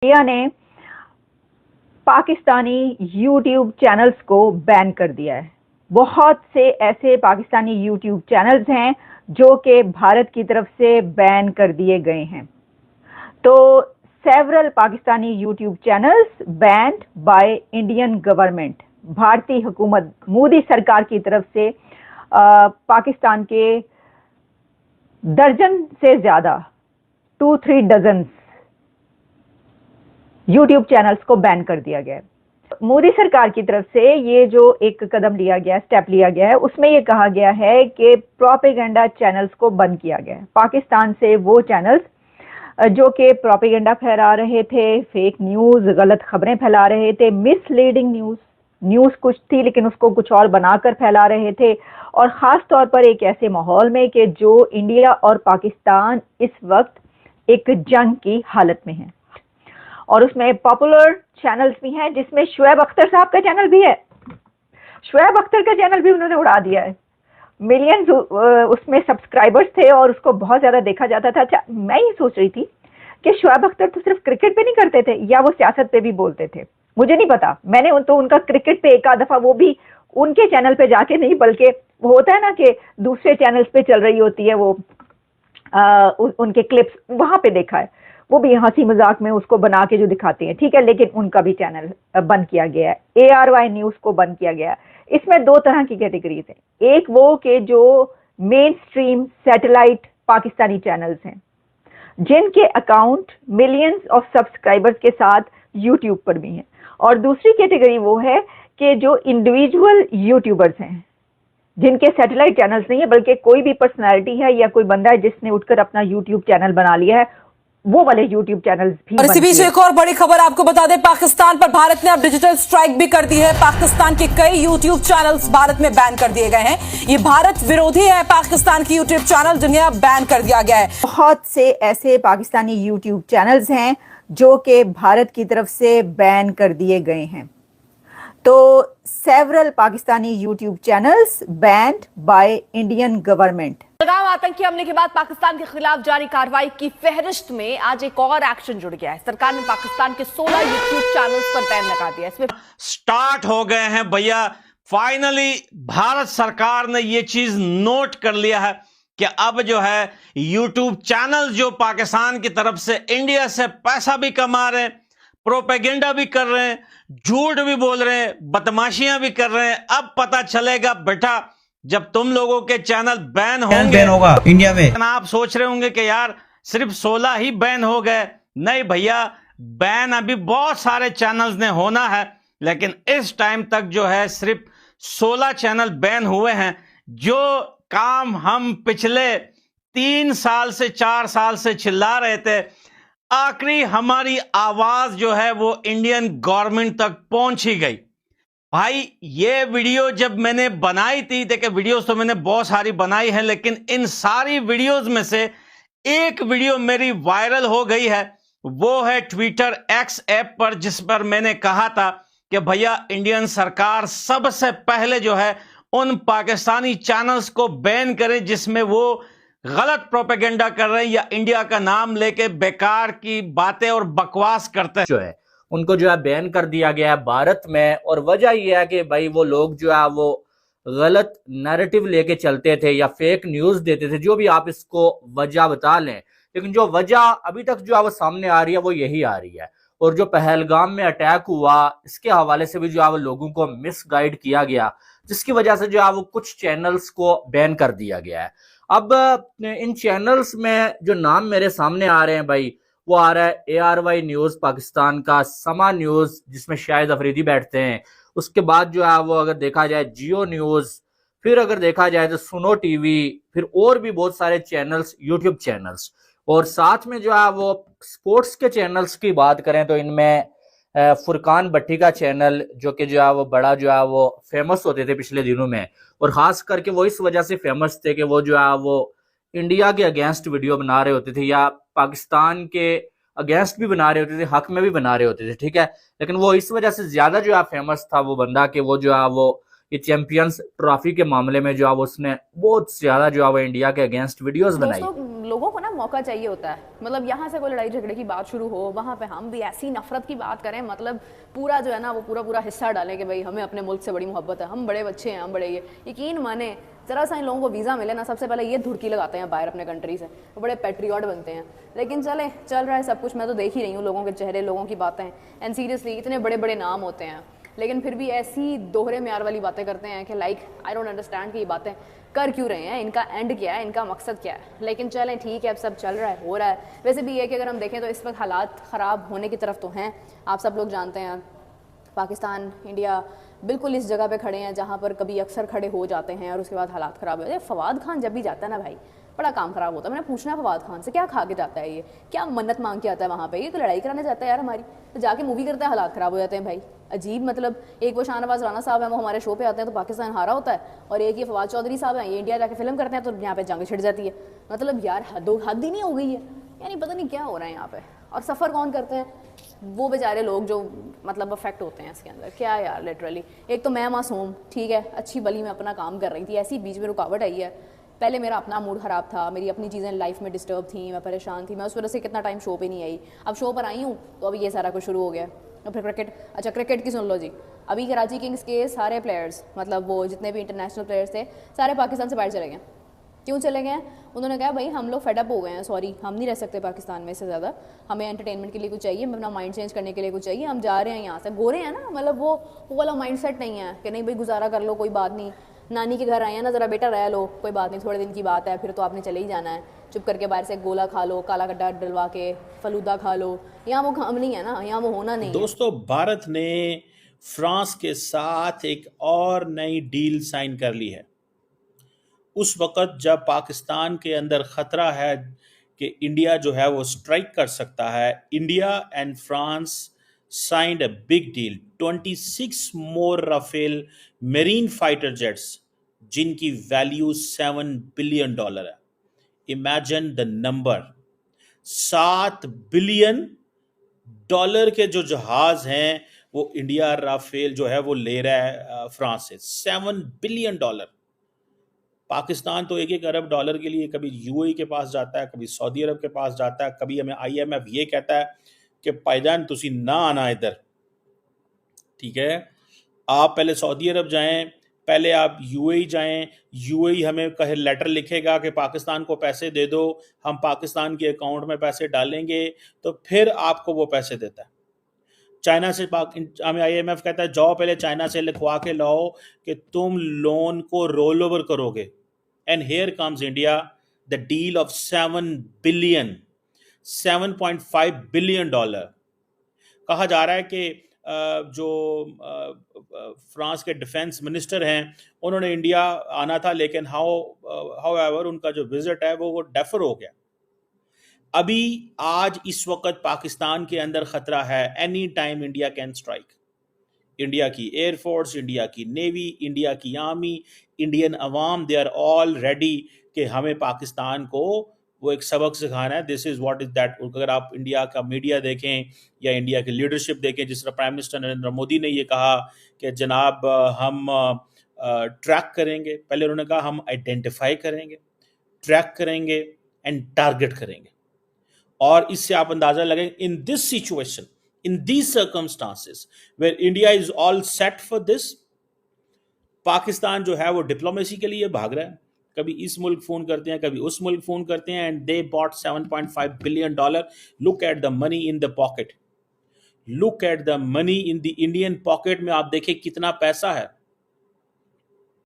India ने Pakistani YouTube channels को ban कर दिया है। बहुत से ऐसे पाकिस्तानी यूट्यूब चैनल्स हैं जो कि भारत की तरफ से बैन कर दिए गए हैं। तो several Pakistani YouTube channels band by Indian government, भारतीय हुकूमत मोदी सरकार की तरफ से पाकिस्तान के दर्जन से ज्यादा 2-3 डजन यूट्यूब चैनल्स को बैन कर दिया गया है। मोदी सरकार की तरफ से ये जो एक कदम लिया गया, स्टेप लिया गया है, उसमें ये कहा गया है कि प्रोपेगेंडा चैनल्स को बंद किया गया है। पाकिस्तान से वो चैनल्स जो कि प्रोपेगेंडा फैला रहे थे, फेक न्यूज, गलत खबरें फैला रहे थे, मिसलीडिंग न्यूज कुछ थी लेकिन उसको कुछ और बनाकर फैला रहे थे, और खास तौर पर एक ऐसे माहौल में कि जो इंडिया और पाकिस्तान इस वक्त एक जंग की हालत में है। और उसमें पॉपुलर चैनल्स भी हैं जिसमें शुएब अख्तर साहब का चैनल भी है। शुएब अख्तर का चैनल भी उन्होंने उड़ा दिया है। मिलियंस उसमें सब्सक्राइबर्स थे और उसको बहुत ज्यादा देखा जाता था। अच्छा, मैं ये सोच रही थी कि शुएब अख्तर तो सिर्फ क्रिकेट पे नहीं करते थे, या वो सियासत पे भी बोलते थे, मुझे नहीं पता। मैंने तो उनका क्रिकेट पे एक आध दफा, वो भी उनके चैनल पे जाके नहीं, बल्कि वो होता है ना कि दूसरे चैनल्स पे चल रही होती है वो उनके क्लिप्स, वहां पे देखा है। वो भी हंसी मजाक में उसको बना के जो दिखाते हैं, ठीक है, लेकिन उनका भी चैनल बंद किया गया है। ARY न्यूज को बंद किया गया है। इसमें दो तरह की कैटेगरीज हैं। एक वो कि जो main stream satellite Pakistani channels हैं जिनके अकाउंट मिलियंस ऑफ सब्सक्राइबर्स के साथ यूट्यूब पर भी हैं, और दूसरी कैटेगरी वो है कि जो इंडिविजुअल यूट्यूबर्स हैं जिनके सैटेलाइट चैनल्स नहीं है, बल्कि कोई भी पर्सनैलिटी है या कोई बंदा है जिसने उठकर अपना यूट्यूब चैनल बना लिया है, वो वाले यूट्यूब चैनल्स भी। और इसी बीच एक और बड़ी खबर आपको बता दें, पाकिस्तान पर भारत ने अब डिजिटल स्ट्राइक भी कर दी है। पाकिस्तान के कई यूट्यूब चैनल्स भारत में बैन कर दिए गए हैं। ये भारत विरोधी है पाकिस्तान की यूट्यूब चैनल, जिन्हें अब बैन कर दिया गया है। बहुत से ऐसे पाकिस्तानी यूट्यूब चैनल्स हैं जो कि भारत की तरफ से बैन कर दिए गए हैं। तो several Pakistani YouTube channels band by Indian government. Pahalgam आतंकी हमले के बाद पाकिस्तान के खिलाफ जारी कार्रवाई की फहरिस्त में आज एक और एक्शन जुड़ गया है। सरकार ने पाकिस्तान के 16 यूट्यूब चैनल्स पर बैन लगा दिया। इसमें स्टार्ट हो गए हैं भैया। फाइनली भारत सरकार ने ये चीज नोट कर लिया है कि अब जो है यूट्यूब चैनल जो पाकिस्तान की तरफ से इंडिया से पैसा भी कमा रहे हैं, प्रोपेगेंडा भी कर रहे हैं, झूठ भी बोल रहे हैं, बदमाशियां भी कर रहे हैं। अब पता चलेगा बेटा जब तुम लोगों के चैनल बैन होंगे, बैन होगा इंडिया में। आप सोच रहे होंगे कि यार सिर्फ 16 ही बैन हो गए। नहीं भैया, बैन अभी बहुत सारे चैनल्स ने होना है, लेकिन इस टाइम तक जो है सिर्फ 16 चैनल बैन हुए हैं। जो काम हम पिछले 3 साल से 4 साल से चिल्ला रहे थे, आखिरी हमारी आवाज जो है वो इंडियन गवर्नमेंट तक पहुंच ही गई। भाई ये वीडियो जब मैंने बनाई थी, देखिए वीडियोस तो मैंने बहुत सारी बनाई है, लेकिन इन सारी वीडियोस में से एक वीडियो मेरी वायरल हो गई है। वो है ट्विटर X ऐप पर, जिस पर मैंने कहा था कि भैया इंडियन सरकार सबसे पहले जो है उन पाकिस्तानी चैनल्स को बैन करे जिसमें वो गलत प्रोपेगेंडा कर रहे हैं या इंडिया का नाम लेके बेकार की बातें और बकवास करते हैं। जो है उनको जो है बैन कर दिया गया है भारत में, और वजह यह है कि भाई वो लोग जो है वो गलत नैरेटिव लेके चलते थे या फेक न्यूज देते थे, जो भी आप इसको वजह बता लें, लेकिन जो वजह अभी तक जो है वो सामने आ रही है वो यही आ रही है। और जो पहलगाम में अटैक हुआ, इसके हवाले से भी जो है वो लोगों को मिसगाइड किया गया, जिसकी वजह से जो है वो कुछ चैनल्स को बैन कर दिया गया है। अब इन चैनल्स में जो नाम मेरे सामने आ रहे हैं भाई, वो आ रहा है ARY न्यूज पाकिस्तान का, समा न्यूज जिसमें शाहिद अफरीदी बैठते हैं, उसके बाद जो है वो अगर देखा जाए जियो न्यूज, फिर अगर देखा जाए तो सुनो टीवी, फिर और भी बहुत सारे चैनल्स, यूट्यूब चैनल्स, और साथ में जो है वो स्पोर्ट्स के चैनल्स की बात करें तो इनमें फुरकान भट्टी का चैनल, जो कि जो है वो बड़ा जो है वो फेमस होते थे पिछले दिनों में, और खास करके वो इस वजह से फेमस थे कि वो जो है वो इंडिया के अगेंस्ट वीडियो बना रहे होते थे या पाकिस्तान के अगेंस्ट भी बना रहे होते थे, हक में भी बना रहे होते थे, ठीक है। लेकिन वो इस वजह से ज्यादा जो है फेमस था वो बंदा कि वो जो है वो ये चैंपियंस ट्रॉफी के मामले में जो है उसने बहुत ज्यादा जो है वो इंडिया के अगेंस्ट वीडियोस बनाई। लोगों को ना मौका चाहिए होता है, मतलब यहाँ से कोई लड़ाई झगड़े की बात शुरू हो, वहाँ पे हम भी ऐसी नफरत की बात करें, मतलब पूरा जो है ना वो पूरा हिस्सा डालें कि भाई हमें अपने मुल्क से बड़ी मोहब्बत है, हम बड़े अच्छे हैं, हम बड़े ये। यकीन माने जरा सा इन लोगों को वीज़ा मिले ना, सबसे पहले ये धुड़की लगाते हैं बाहर अपने कंट्री से, वो बड़े पैट्रियट बनते हैं। लेकिन चल रहा है सब कुछ, मैं तो देख ही रही हूँ लोगों के चेहरे, लोगों की बातें, एंड सीरियसली इतने बड़े बड़े नाम होते हैं लेकिन फिर भी ऐसी दोहरे म्यार वाली बातें करते हैं कि लाइक आई डोंट अंडरस्टैंड कि ये बातें कर क्यों रहे हैं, इनका एंड क्या है, इनका मकसद क्या है। लेकिन चलें ठीक है, अब सब चल रहा है, हो रहा है। वैसे भी ये कि अगर हम देखें तो इस वक्त हालात ख़राब होने की तरफ तो हैं, आप सब लोग जानते हैं। पाकिस्तान इंडिया बिल्कुल इस जगह पे खड़े हैं जहाँ पर कभी अक्सर खड़े हो जाते हैं और उसके बाद हालात ख़राब हो जाते हैं। फवाद खान जब भी जाता है ना भाई, बड़ा काम ख़राब होता है। मैंने पूछना है फवाद खान से, क्या खा के जाता है ये, क्या मन्नत मांग के आता है वहाँ पे, ये तो लड़ाई कराने जाता है यार हमारी, तो जाके मूवी करता है, हालात ख़राब हो जाते हैं भाई। अजीब, मतलब एक वो शाहनवाज राणा साहब हैं, वो हमारे शो पे आते हैं तो पाकिस्तान हारा होता है, और एक ये फवाद चौधरी साहब हैं, ये इंडिया जाके फिल्म करते हैं तो यहाँ पे जंग छिड़ जाती है। मतलब यार हद ही नहीं हो गई है, यानी पता नहीं क्या हो रहा है यहाँ पे। और सफ़र कौन करते हैं, वो बेचारे लोग जो मतलब अफेक्ट होते हैं इसके अंदर। क्या यार लिटरली, एक तो मैं मासूम, ठीक है, अच्छी भली मैं अपना काम कर रही थी, ऐसी बीच में रुकावट आई है। पहले मेरा अपना मूड ख़राब था, मेरी अपनी चीज़ें लाइफ में डिस्टर्ब थी, मैं परेशान थी, मैं उस वजह से कितना टाइम शो पे नहीं आई। अब शो पर आई हूँ तो अभी ये सारा कुछ शुरू हो गया। और फिर क्रिकेट, अच्छा क्रिकेट की सुन लो जी, अभी कराची किंग्स के सारे प्लेयर्स, मतलब वो जितने भी इंटरनेशनल प्लेयर्स थे, सारे पाकिस्तान से बाहर चले गए। क्यों चले गए? उन्होंने कहा भाई हम लोग फेडअप हो गए हैं, सॉरी हम नहीं रह सकते पाकिस्तान में, इससे ज़्यादा हमें एंटरटेनमेंट के लिए कुछ चाहिए, अपना माइंड चेंज करने के लिए कुछ चाहिए, हम जा रहे हैं यहाँ से। गोरे हैं ना, मतलब वो वाला माइंड सेट नहीं है कि नहीं भाई गुजारा कर लो, कोई बात नहीं, नानी के घर आए हैं ना, ज़रा बेटा रह लो, कोई बात नहीं, थोड़े दिन की बात है, फिर तो आपने चले ही जाना है, चुप करके बाहर से गोला खा लो, काला गड्ढा डलवा के फलूदा खा लो। यहाँ वो काम नहीं है ना, यहाँ वो होना नहीं है। दोस्तों, भारत ने फ्रांस के साथ एक और नई डील साइन कर ली है। उस वक़्त जब पाकिस्तान के अंदर ख़तरा है कि इंडिया जो है वो स्ट्राइक कर सकता है, India and France signed a big deal, 26 more Rafale marine fighter jets जिनकी वैल्यू $7 बिलियन है। इमेजिन द नंबर, $7 बिलियन के जो जहाज हैं वो इंडिया राफेल जो है वो ले रहा है फ्रांस से। $7 बिलियन। पाकिस्तान तो $1 अरब के लिए कभी यूएई के पास जाता है, कभी सऊदी अरब के पास जाता है, कभी हमें IMF ये कहता है कि पायदान तुसी ना आना इधर, ठीक है, आप पहले सऊदी अरब जाएं, पहले आप यूएई जाएं, यूएई हमें कहे लेटर लिखेगा कि पाकिस्तान को पैसे दे दो, हम पाकिस्तान के अकाउंट में पैसे डालेंगे, तो फिर आपको वो पैसे देता है। चाइना से हमें IMF कहता है जाओ पहले चाइना से लिखवा के लाओ कि तुम लोन को रोल ओवर करोगे। And here comes India, the deal of $7.5 billion. कहा जा रहा है कि जो फ्रांस के डिफेंस मिनिस्टर हैं उन्होंने इंडिया आना था, लेकिन हाउएवर उनका जो विजिट है वो डेफर हो गया। अभी आज इस वक्त पाकिस्तान के अंदर खतरा है, any time India can strike. India की एयरफोर्स, इंडिया की नेवी, इंडिया की army, Indian Awam, they are all ready कि हमें पाकिस्तान को वो एक सबक सिखाना है। This is what is that. अगर आप इंडिया का मीडिया देखें या इंडिया की लीडरशिप देखें, जिस तरह प्राइम मिनिस्टर नरेंद्र मोदी ने ये कहा कि जनाब हम ट्रैक करेंगे, पहले उन्होंने कहा हम आइडेंटिफाई करेंगे, ट्रैक करेंगे एंड टारगेट करेंगे। और इससे आप अंदाजा लगेंगे in this situation, in these circumstances where India is all set for this, Pakistan जो है वो डिप्लोमेसी के लिए भाग रहा है, कभी इस मुल्क फोन करते हैं, कभी उस मुल्क फोन करते हैं, and they bought $7.5 billion. Look at the money in the pocket, look at the money in the Indian pocket में, आप देखें कितना पैसा है।